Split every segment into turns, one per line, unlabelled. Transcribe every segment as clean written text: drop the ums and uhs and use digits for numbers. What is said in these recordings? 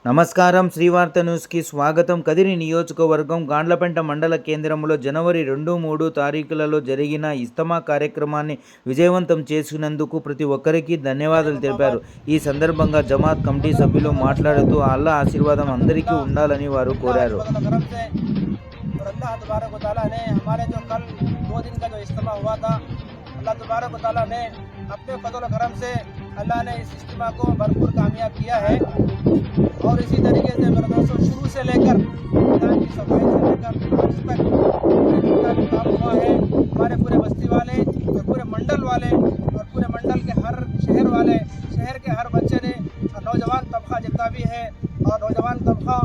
నమస్కారం. శ్రీవార్త న్యూస్కి స్వాగతం. కదిరి నియోజకవర్గం గాండ్లపెంట మండల కేంద్రంలో జనవరి 2, 3 తారీఖులలో జరిగిన ఇస్తమా కార్యక్రమాన్ని విజయవంతం చేసినందుకు ప్రతి ఒక్కరికి ధన్యవాదాలు తెలిపారు. ఈ సందర్భంగా జమాత్ కమిటీ సభ్యులు మాట్లాడుతూ అల్లా ఆశీర్వాదం అందరికీ ఉండాలని వారు కోరారు.
अल्लाह तबारक व तआला ने अपने फजल करम से अल्लाह ने इस इज्तिमा को भरपूर कामयाब किया है। और इसी तरीके से मेरे दोस्तों शुरू से लेकर मैदान की सफाई से लेकर आज तक जितना भी काम हुआ है, हमारे पूरे बस्ती वाले और पूरे मंडल वाले और पूरे मंडल के हर शहर वाले, शहर के हर बच्चे ने और नौजवान तबका जितना भी है और नौजवान तबका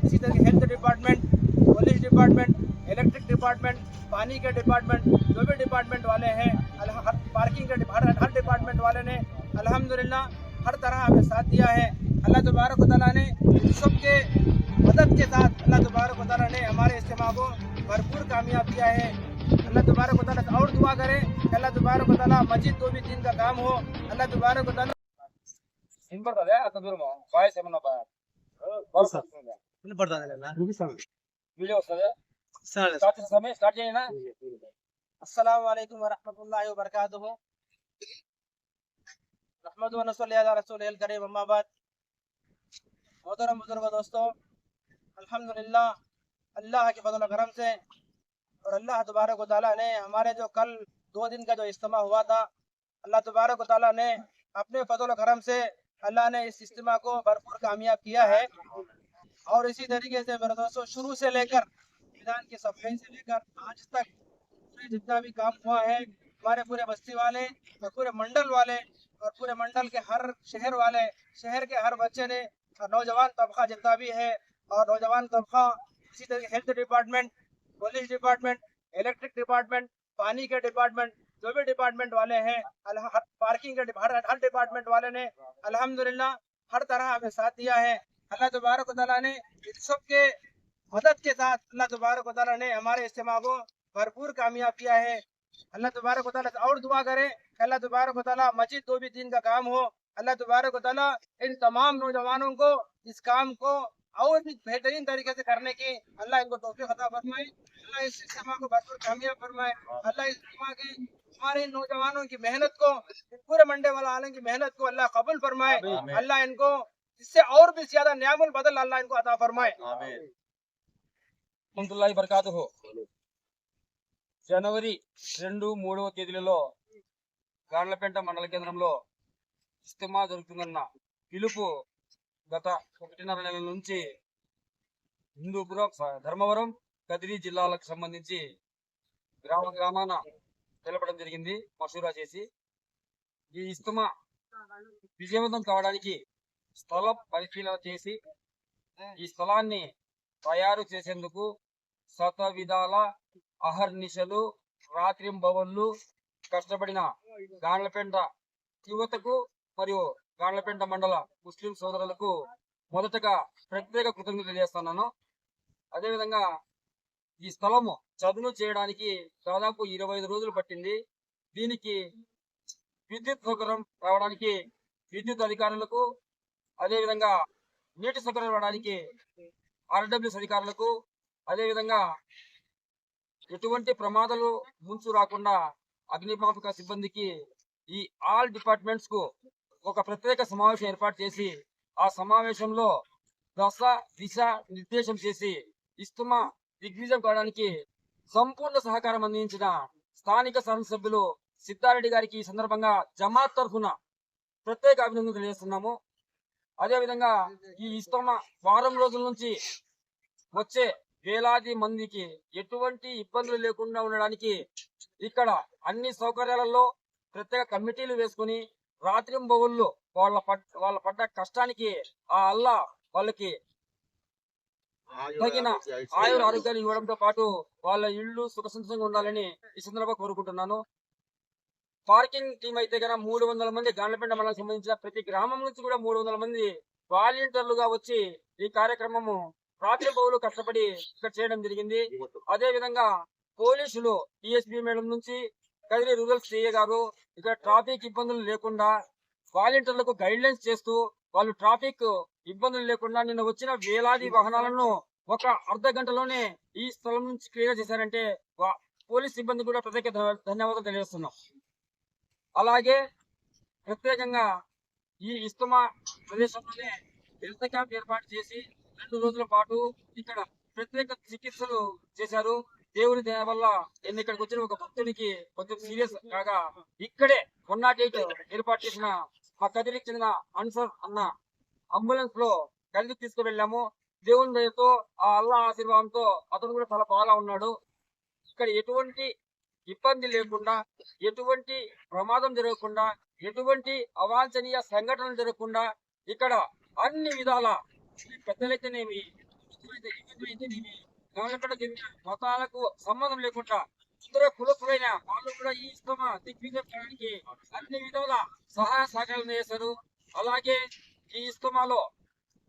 इसी तरह health department, police department, electric department, पानी के डिपार्टमेंट, जो भी डिपार्टमेंट वाले हैं, हर पार्किंग के हर डिपार्टमेंट वाले ने अल्हम्दुलिल्लाह हर तरह हमें साथ दिया है। अल्लाह तबारक व तआला ने सबके मदद के साथ अल्लाह तबारक व तआला ने हमारे इज्तिमा को भरपूर कामयाब किया है। अल्लाह तबारक व तआला से और दुआ करें कि अल्लाह तबारक व तआला मस्जिद तो भी दिन का काम हो। अल्लाह तबारक व तआला వినపడదా అంత దూరమా వాయిస్ ఏమన్నా వీడియో వస్తుందా స్టార్ట్ చేయనా? अस्सलाम वालेकुम व रहमतुल्लाहि व बरकातुहू। रहमतु व नसल्ली अला रसूलिल करीम, अम्मा बाद। मोहतरम बुजुर्गों, दोस्तों, अल्हम्दुलिल्लाह अल्लाह के फजल करम से और अल्लाह तबारक व तआला ने हमारे जो कल 2 दिन का जो इज्तिमा हुआ था, अल्लाह तबारक व तआला ने अपने फजल करम से अल्लाह ने इस इज्तिमा को भरपूर कामयाब किया है। और इसी तरीके से मेरे दोस्तों शुरू से लेकर मैदान की सफाई से लेकर आज तक जितना भी काम हुआ है, हमारे पूरे बस्ती वाले और पूरे मंडल वाले और पूरे मंडल के हर शहर वाले, शहर के हर बच्चे ने और नौजवान तबका जितना भी है और नौजवान तबका इसी तरह health department, police department, electric department, पानी के डिपार्टमेंट, जो भी डिपार्टमेंट वाले हैं, हर पार्किंग के हर डिपार्टमेंट वाले ने अल्हम्दुलिल्लाह हर तरह हमें साथ दिया है। अल्लाह तबारक व तआला ने सबके मदद के साथ अल्लाह तबारक व तआला ने हमारे इज्तिमा को भरपूर कामयाब किया है। अल्लाह तबारक व तआला से और दुआ करें कि अल्लाह तबारक व तआला मस्जिद तो भी दिन का काम हो। अल्लाह तबारक व तआला इन तमाम नौजवानों को इस काम को और भी बेहतरीन तरीके से करने की अल्लाह इनको तौफीक अता फरमाए। अल्लाह इस इज्तिमा को भरपूर कामयाब फरमाए। अल्लाह इस इज्तिमा की हमारे इन नौजवानों की मेहनत को, पूरे मंडे वाला आलम की मेहनत को अल्लाह कबूल फरमाए। अल्लाह इनको इससे और भी ज्यादा न्यामुल बदल अल्लाह इनको अता फरमाए। रहमतुल्लाहि बरकातुहू। జనవరి 2, 3వ తేదీలలో గాండ్లపెంట మండల కేంద్రంలో ఇజ్తిమా జరుగుతుందన్న పిలుపు గత 1.5 నెలల నుంచి హిందూపురం, ధర్మవరం, కదిరి జిల్లాలకు సంబంధించి గ్రామాన తెలపడం జరిగింది మషూరా చేసి. ఈ ఇజ్తిమా విజయవంతం కావడానికి స్థల పరిశీలన చేసి ఈ స్థలాన్ని తయారు చేసేందుకు శత విధాల అహర్నిశలు రాత్రింబవళ్ళు కష్టపడిన గాండ్లపెంట యువతకు మరియు గాండ్లపెంట మండల ముస్లిం సోదరులకు మొదటగా ప్రత్యేక కృతజ్ఞతలు తెలియజేస్తున్నాను. అదేవిధంగా ఈ స్థలము చదును చేయడానికి దాదాపు 25 రోజులు పట్టింది. దీనికి విద్యుత్ సౌకర్యం రావడానికి విద్యుత్ అధికారులకు, అదేవిధంగా నీటి సౌకర్యం రావడానికి ఆర్డబ్ల్యూఎస్ అధికారులకు, అదేవిధంగా ఎటువంటి ప్రమాదాలు ముంచు రాకుండా అగ్నిమాపక సిబ్బందికి ఈ ఆల్ డిపార్ట్మెంట్స్ కు ఒక ప్రత్యేక సమావేశం ఏర్పాటు చేసి ఆ సమావేశంలో దిశ నిర్దేశం చేసి ఇజ్తిమా దిగ్విజయం కావడానికి సంపూర్ణ సహకారం అందించిన స్థానిక శాసనసభ్యులు సిద్ధారెడ్డి గారికి ఈ సందర్భంగా జమాత్ తరఫున ప్రత్యేక అభినందనలు తెలియజేస్తున్నాము. అదేవిధంగా ఈ ఇజ్తిమా వారం రోజుల నుంచి వచ్చే వేలాది మందికి ఎటువంటి ఇబ్బందులు లేకుండా ఉండడానికి ఇక్కడ అన్ని సౌకర్యాలలో ప్రత్యేక కమిటీలు వేసుకుని రాత్రింబవళ్ళు వాళ్ళ పడ్డ కష్టానికి ఆ అల్లా వాళ్ళకి తగిన ఆయుర ఆరోగ్యాలు ఇవ్వడంతో పాటు వాళ్ళ ఇళ్ళు సుఖసంతోషంగా ఉండాలని ఈ సందర్భంగా కోరుకుంటున్నాను. పార్కింగ్ టీం అయితే కనుక 300 మంది గాండ్లపెంట మండలానికి సంబంధించిన ప్రతి గ్రామం నుంచి కూడా 300 మంది వాలంటీర్లుగా వచ్చి ఈ కార్యక్రమము రాత్రింబవళ్ళు కష్టపడి ఇక్కడ చేయడం జరిగింది. అదే విధంగా పోలీసులు టీఎస్పీ మేడం నుంచి కదిరి రూరల్ సిఏ గారు ఇక్కడ ట్రాఫిక్ ఇబ్బందులు లేకుండా వాలంటీర్లకు గైడ్ లైన్స్ చేస్తూ వాళ్ళు ట్రాఫిక్
ఇబ్బందులు లేకుండా నిన్న వచ్చిన వేలాది వాహనాలను ఒక అర్ధ గంటలోనే ఈ స్థలం నుంచి క్లియర్ చేశారంటే పోలీస్ సిబ్బంది కూడా ప్రత్యేక ధన్యవాదాలు తెలియజేస్తున్నాం. అలాగే ప్రత్యేకంగా ఈ ఇస్తమా ప్రదేశంలోనే హెల్త్ క్యాంప్ ఏర్పాటు చేసి 2 రోజుల పాటు ఇక్కడ ప్రత్యేక చికిత్సలు చేశారు. దేవుని దయ వల్ల ఇక్కడికి వచ్చిన ఒక భక్తునికి కొంచెం సీరియస్ కాగా ఇక్కడే 108 ఏర్పాటు చేసిన మా కదిరికి చెందిన అన్సర్ అన్న అంబులెన్స్ లో కలిసి తీసుకువెళ్ళాము. దేవుని దయతో ఆ అల్లా ఆశీర్వాదంతో అతను కూడా చాలా బాగా ఉన్నాడు. ఇక్కడ ఎటువంటి ఇబ్బంది లేకుండా, ఎటువంటి ప్రమాదం జరగకుండా, ఎటువంటి అవాంఛనీయ సంఘటనలు జరగకుండా ఇక్కడ అన్ని విధాల పెద్దలైతేనేమి మతాలకు సంబంధం లేకుండా ఇతర కులస్తులైన వాళ్ళు కూడా ఈ ఇస్తమా దిగ్విజయానికి అన్ని విధాల సహాయ సహకారాలు చేశారు. అలాగే ఈ ఇస్తమాలో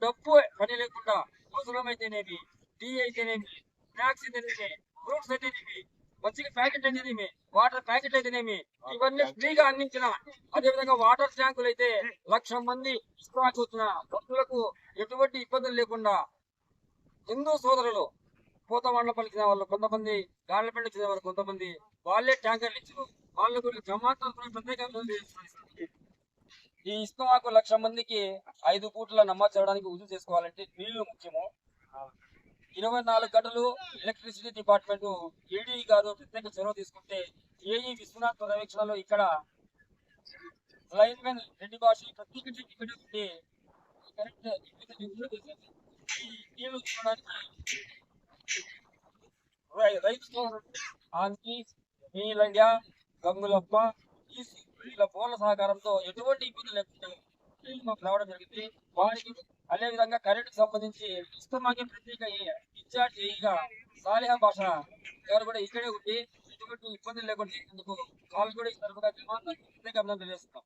డబ్బు పని లేకుండా అవసరమైతేనేమి, టీ అయితేనేమి, స్నాక్స్ అయితేనేమి, ఫ్రూట్స్ అయితేనేమి, మజ్జిగ ప్యాకెట్ అయితేనేమి, వాటర్ ప్యాకెట్ అయితేనేమి ఇవన్నీ ఫ్రీగా అందించిన, అదేవిధంగా వాటర్ ట్యాంకులు అయితే 1,00,000 మంది ఇస్తమాకి వచ్చిన భక్తులకు ఎటువంటి ఇబ్బందులు లేకుండా హిందూ సోదరులు పూతమండపల్లి చెందిన వాళ్ళు కొంతమంది, గార్లపల్లి చెందిన వాళ్ళు కొంతమంది వాళ్ళే ట్యాంకర్లు ఇచ్చారు. వాళ్ళు కూడా జమాత్ తరఫున ప్రత్యేకంగా ఈ ఇస్తమాకు 1,00,000 మందికి 5 పూట్ల నమాజ్ చేయడానికి ఉజు చేసుకోవాలంటే నీళ్లు ముఖ్యము. 24 గంటలు ఎలక్ట్రిసిటీ డిపార్ట్మెంట్ ఏడీ గారు ప్రత్యేక చొరవ తీసుకుంటే ఏఈ విశ్వనాథ్ పర్యవేక్షణలో ఇక్కడ లైన్ మెన్ రెడ్డి భాష ప్రత్యేక ఇక్కడ ఉండి కరెక్ట్ నీళ్లు తీసుకోవడానికి రైతు నీలండ్య గంగులప్ప వీళ్ళ ఫోన్ల సహకారంతో ఎటువంటి ఇబ్బంది లేకుండా మాకు రావడం జరిగింది. వారికి అదే విధంగా కరెంటుకు సంబంధించి ఇస్తమాకే ప్రత్యేక ఇన్ఛార్జ్ ఏఈగా సాలిహా భాష గారు కూడా ఇక్కడే ఉండి ఎటువంటి ఇబ్బందులు లేకుండా చేసేందుకు వాళ్ళు కూడా ఈ తరఫున ప్రత్యేక అభినందనలు తెలియజేస్తున్నాం.